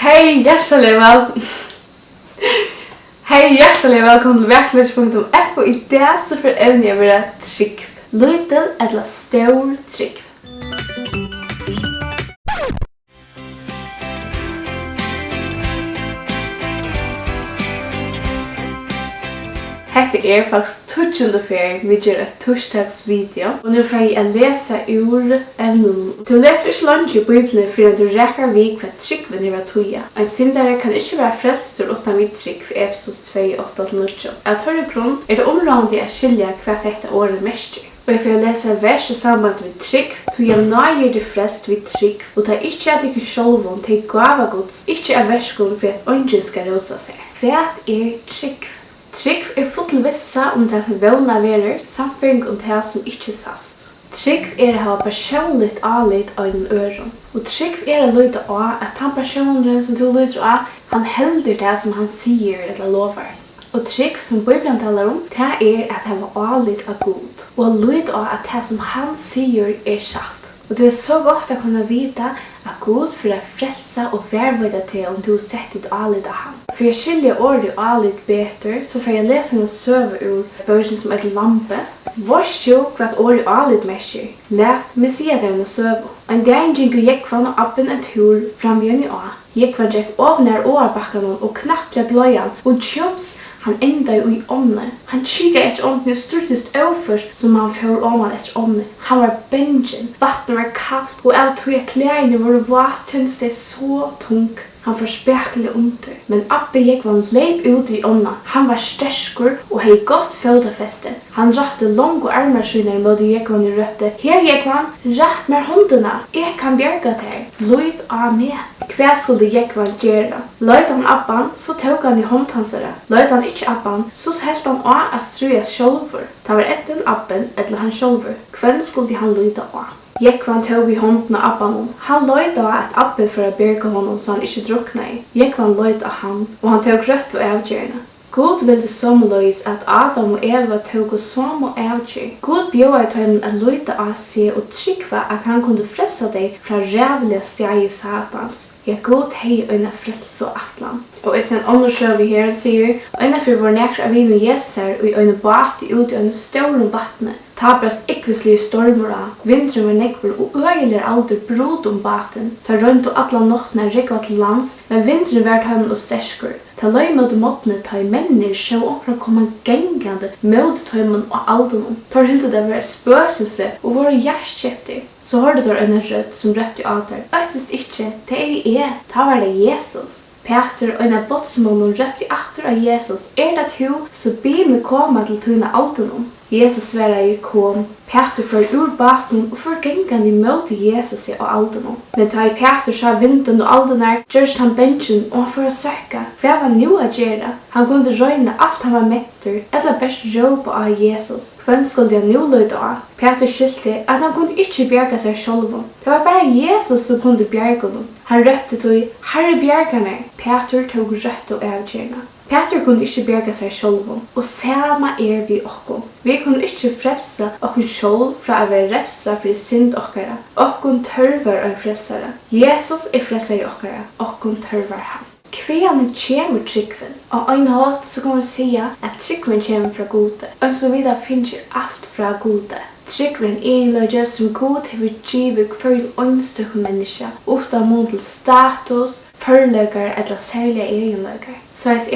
Hej, hjertelig velkommen til VAKURLEIKI.FO. I dag så får evnen å være trúgv. Lítil eller stór trúgv. Hetta faktisk 20. ferie vi gjør et torsdagsvideo. Og nå får jeg lese ur evnen. Du leser ikke langt i Bibelen for at du rekker vi hva trúgvin er tøya. En syndere kan ikke være frelstur uten vi trúgv, Efesos 2:8-9. Av tørre grunn er det området å skilja hva dette året mestjer. Og jeg får lese vers i samband med trúgv, tog jeg nøyer det frelst vid trúgv, og ta ikke at ikke sjølvom til gava gods, ikke av verskål for at ånden skal rosa seg. Hva er trúgv? Trúgv er full vissa det som våna verer, samføring det som ikke sast. Trúgv er å ha personligt avlit av den øren. Og trúgv er å lyde av at han personen som du lyder av, han helder det som han sier eller lover. Og trúgv som Bíblian talar det er at han var avlit av God. Og lyde av at det som han sier er satt. Og det er så godt å kunne vite at Gud for å frelse og vervøyde til om du setter et avlit av ham. For jeg skiljer ordet avlit beter, så får jeg lese en søve ur bøysen som et lampe. Vårs jo hva ordet avlit mestjer. Læt meg si at det er en søve. En dag gikk Jekvann og appen en tur fram i en å. Jekvann gikk over nær årbakken og knapt lett løyan, og tjops han enda jo i ånne. Han kikket etter ånne og styrtest overførst som han får ånne etter ånne. Han var bengen, vattnet var kaldt, og av tog klærne var vattens det så tung. Han får spekelig under. Men Abbe Jekvann leip ut i ånda. Han var sterskur og hei godt fødafeste. Han ratte lange armarsyner mot Jekvann og røpte: «Her Jekvann, ratt mer håndena. Jeg kan bjerga til. Lyd av meg.» Hva skulle Jekvann gjøre? Løyd han Abban, så tog han i håndtansere. Løyd han ikke Abban, så helt han av at struja sjolver. Det var enten Abben eller han sjolver. Hvem skulle han lyde av? Jekvann tog i hånden av Abban. Han løyd av at Abbe for å berge honom så han ikke drukna i. Jekvann løyd av han, og han tog rødt og avgjørende. Gud ville sommerløys at Adam og Eva tog og som og avgjør. Gud bjør i tøymen at løyde av seg og trúgva at han kunne frelse deg fra rævlige steg i satans. Ja, Gud hei øyne frelse og atlan. Og jeg skal underslå vi her sier, øyne for vår nekra av vinn og jesser og øyne bati ut i øyne store vattnet. Tabrast ikkvislige stormer av, vinteren var nekver og øyeler alder brod baten. Ta rundt og atla nottene rekva til lands, men vinteren var tøymen og sterskur. Ta løy mot måttene ta i mennir sjå oppra koma gengande mot tøymen og alderen. Tar hilde det var spøkelse og våre hjertkjepter. Så hørte tar en rødt som røpte atar. Øktest ikkje, det er ta var det Jesus. Peter og en båtsmålen røpte atter av Jesus: «Er det du, så be meg komme til tøyne alderen.» Jesus svarer i kom. Peter får ur baten og får gengan i møte Jesus og alderen. Men ta i Peter sa vinden og alderen gjørst han benchen og han får å søkke. Hva var nu å gjøre? Han kunne røyne alt han var metter, eller best råpe av Jesus. Hvem skulle han nu løyde av? Peter skilte at han kunne ikke bjerge seg selv. Det var bare Jesus som kunne bjerge honom. Han røpte til: «Herre, bjerge meg!» Peter tog rødt og avgjørende. Peter kunne ikke bjerge seg selv, og sama vi okkom. Vi kunne ikke frelse okkom selv fra å være refsa for synd okkara. Okkom tørvar en frelsare. Jesus er frelsare okkara. Okkom tørvar han. Hvaðani kemur trúgvin? Á ein hátt så kan man säga att trúgvin kommer fra Gode. Og så vidare finnes allt fra Gode. Trúgvin eiginlega som Gud hefur givet hvørjum einstøkum menneske, utan mun til status, førleikar eller særliga eiginleikar. Sveis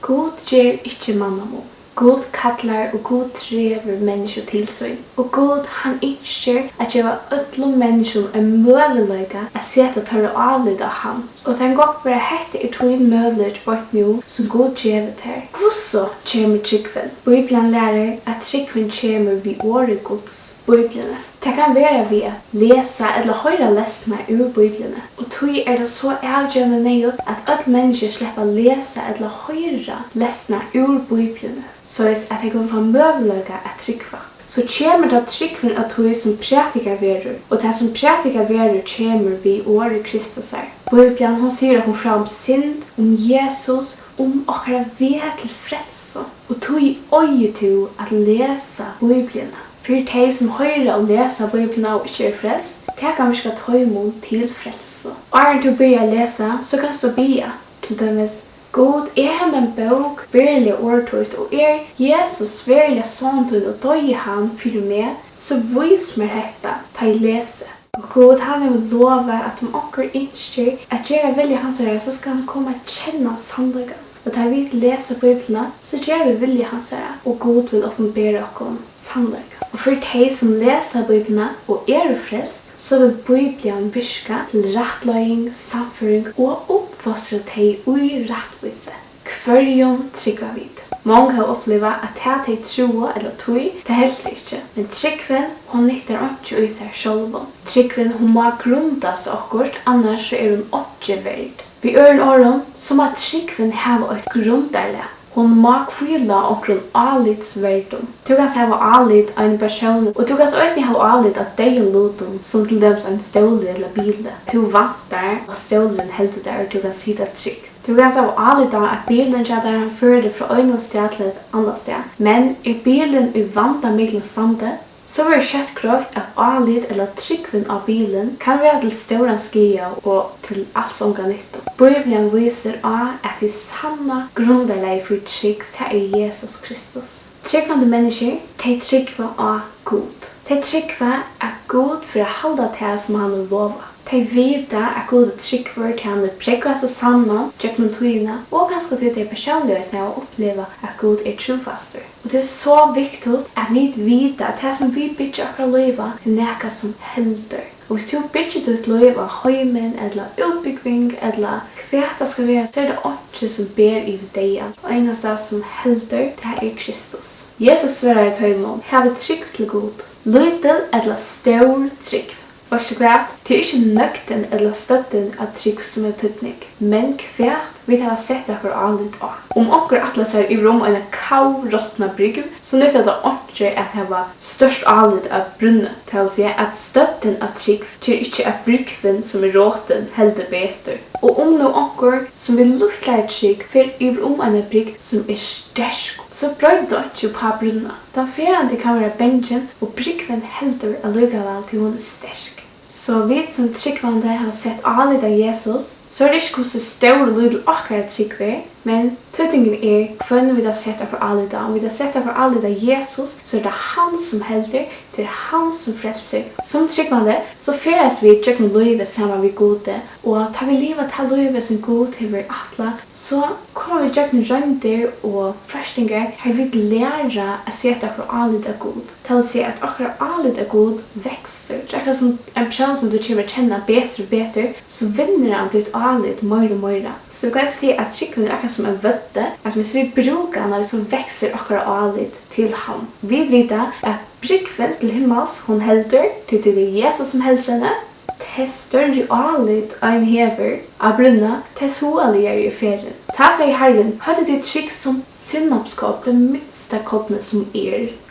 Gud ger ikkje mannamon. Gud kallar og Gud trever mennesker til seg. Og Gud han ønsker at gjøre ødlom mennesker en møvelega at sette tørre avlyd av ham. Og den godt bare hette tog møvelet bort nå som Gud gjør til. Hvussu kemur trúgvin? Bíblian lærer at trúgvin kemur vi året Guds. Bíblian. Det kan være ved å lese eller høre lesner ur Bíblian. Og tog det så avgjørende nøyot at alle mennesker slipper å lese eller høre lesner ur Bíblian. Så at jeg kan få møvelega at trúgva. Så kommer det trúgvin av tog som prætikar verur, og det som prætikar verur kommer vi året Kristus er. Bíblian hon sier at hun fra om synd, om Jesus, om okkara ved til frelse. Og tog øye til at lese Bíblian. For de som hører og leser Bibelen og ikke er frelst, det kan virka tøymon til frelse. Og når du börjar lesa, så kan du bia til dømes God han en bok, verlig ordtøyt, og Jesus verlig såntøyt, og døy han for meg, så vis meg dette, ta I lese. Og God, han vil love at om onker innskjer at gjøre vilje hans her, så skal han komme og kjenne sannleggen. Og da vi leser Bibelen, så gjør vi vilje hans her, og God vil åpenbære oss sannleggen. Og for de som leser Bibelen og frelst, så vil Bibelen virke til rettløying, samføring og oppfostre de ui rettvise. Hvørjum trúgva vit. Mange har opplevd at de trúa eller tui, det helt ikke. Men trúgvin, hon nyttar ikke I seg selv. Trúgvin, hon må grundas okkurt, annars så hun ikke verd. Vi øren åren, så må trúgvin hava et grundarle. Hon må kvila omkring alits verdum. Du kan hava alit av en person, og du kan også hava alit av deg lutum, som til døms en stål eller bil. Du vantar, og stålen heldur der, og du kan sida trygg. Du kan hava alit av at bilen der han fører fra øynene sted til et annet sted. Men bilen vanta miklen stande, så var det kjøtt grøkt at alit eller tryggven av bilen kan være til stora skia og til alls omga nytto. Bibelen viser at de sanna grunderleg for trygg til Jesus Kristus. Tryggvande mennesker, de tryggva av God. De tryggva av God for å halda til som han vil lova. De vita at God tryggvar til han vil prekva seg sanna, tryggna tøyna, og ganske til det personlige å oppleva at God trofastur. Og det så viktig at vi vita at det som vi bygger akkurat løyva nekka som helder. Og hvis du bygger ditt løyv av heimen, eller utbygging, eller hva det skal være, så det ikke som ber I deg. Og eneste som helder, det Kristus. Jesus svarer I tøymon, have trygg til God. Lítil eller stór trygg. Varsågod hvat, det ikke nøkten eller støtten av trygg som tøtning, men hvat vi har sett dere alit av. Om onker atlas her I rom en kavrottna brygg, så nytter det ikke at det var størst alit av brunne. Det vil si at støtten av trygg til ikke at bryggven som råten helder beter. Og om noen onker som vil luktlære trygg for I rom en brygg som stersk, så brøyder det ikke på brunna. Den ferende kan være benjen, og bryggven helder allikevel til hun stersk. Så vi som tryggvande har sett alit av Jesus, så det ikke hvordan stor og lydel akkurat tryggver, men tøtningen hvem vi har sett akkurat alit av. Om vi har sett akkurat alit av Jesus, så det han som helder, det han som frelser. Som tryggvande, så feres vi tryggvande løyve sammen vi gode, og tar vi livet til løyve som god hever atla, så kommer vi tryggvande røynder og frøstinger, her vi lærer å sette akkurat alit av god. Det vil si at akkurat alit av god vekser. Det akkurat som en person som du kommer kjenne bedre og bedre, så vinner han ditt alit mer og mer. Så vi kan si at tryggvande akkurat som en vødde, at hvis vi bruker han, så vekser akkurat alit til ham. Vi vet at bryggven til himmels, hun helder, til det Jesus som helder henne, til større alit av en hever av brunna, til så allier I ferien. Ta seg Herren, hadde de trygg som sinnapskopp, det minste koppene som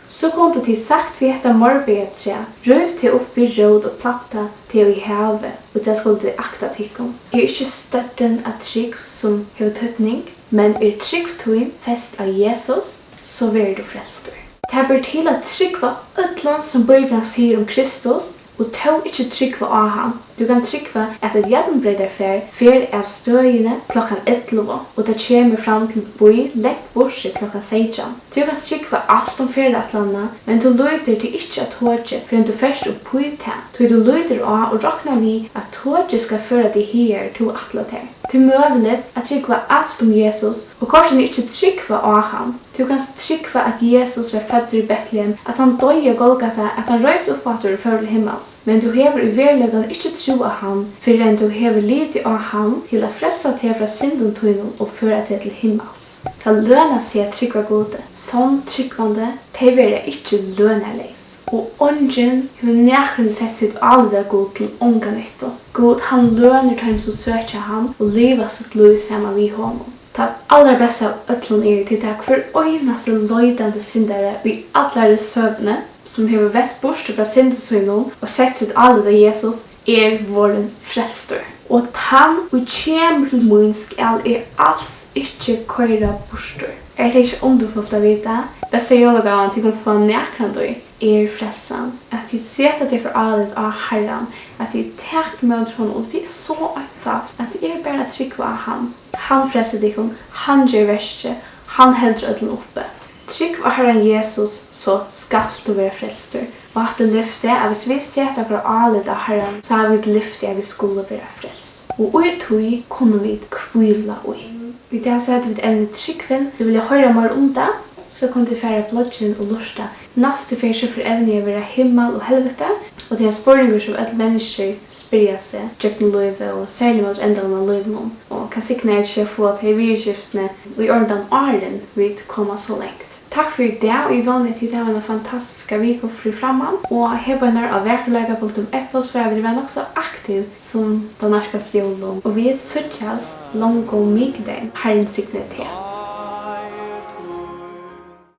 Så kunne de sagt vi etter morbetre, røv til opp I råd og planta til I havet, og det skulle de akta tikkum. Det ikke støtten av trygg som hever tøtning, men trygg tøyn fest av Jesus, så vil du frelster. Det bør til at tryggva ødlån som Bibelen sier om Kristus, og tog ikke tryggva av ham. Du kan tryggva at et gjennombreder fer av støyene klokkan 11, og det kommer fram til boi lengt borsi klokkan 16. Du kan tryggva alt om ferieatlanda, men du løyder til ikke at tåget for du først opp på det. Du løyder av og råkner vi at tåget skal føre deg her til atlater. Det mulig at tryggva alt om Jesus, og kanskje ikke tryggva av ham. Du kan tryggva at Jesus var født I Betlehem, at han døg I Golgata, at han røys opp at du fører himmels. Men du hever I verlegan ikke tro av ham, for enn du hever lite av ham til å frelsa til fra synden tøynen og føre til himmels. Det lønar seg at tryggva gode. Sånn tryggvande, det vil ikke lønarleis. Og ånden har nærkende sett sitt alle god til unga nytto. God, han løner dem som søker han og lever sitt liv sammen vi honom. Det aller beste av øtlån til det for øyneste løydende syndere I alle søvne som har vett bort fra syndesøgnen og sett sitt alle av Jesus våren frelstor. Og han og kjemur til mun skal alls ikke køyra bostor. Det ikke underfullt å vite? Bästa jólagavan till att få näkrande frälsan. Att de sätter det för allt av Herren. Att de tackar med honom. Och det är så einfalt. Att det är bara att trycka av han. Han frälser dig. Han gör värste. Han häller ödlen uppe. Tryck av Herren Jesus så skall du vara frälster. Och att det lyfter är hvis vi sätter för allt av Herren så har vi ett lyfte att vi skulle vara frälst. Och i tog kunde vi kvila i. Vi där så att vi ämnet trúgvin. Du vill höra mer om det. Så kunde du färra blodgen och lusta. Nästa färsa för ämnet är vara himmel och helvete. Och det är spurningar som alla människor spyrja sig. Tjökna löjve och särskilt mot ändan av löjven. Och kan sikna inte få att vidskiftene och i ordan arden vid komma så långt. Tack för det och i vanligt tid har vi en fantastiska vecka för framman. Och hebbanar av VAKURLEIKI.FO så är vi väl också aktiv som den närskaste julen. Och vi är suttjas långt och mycket den Herren signet till.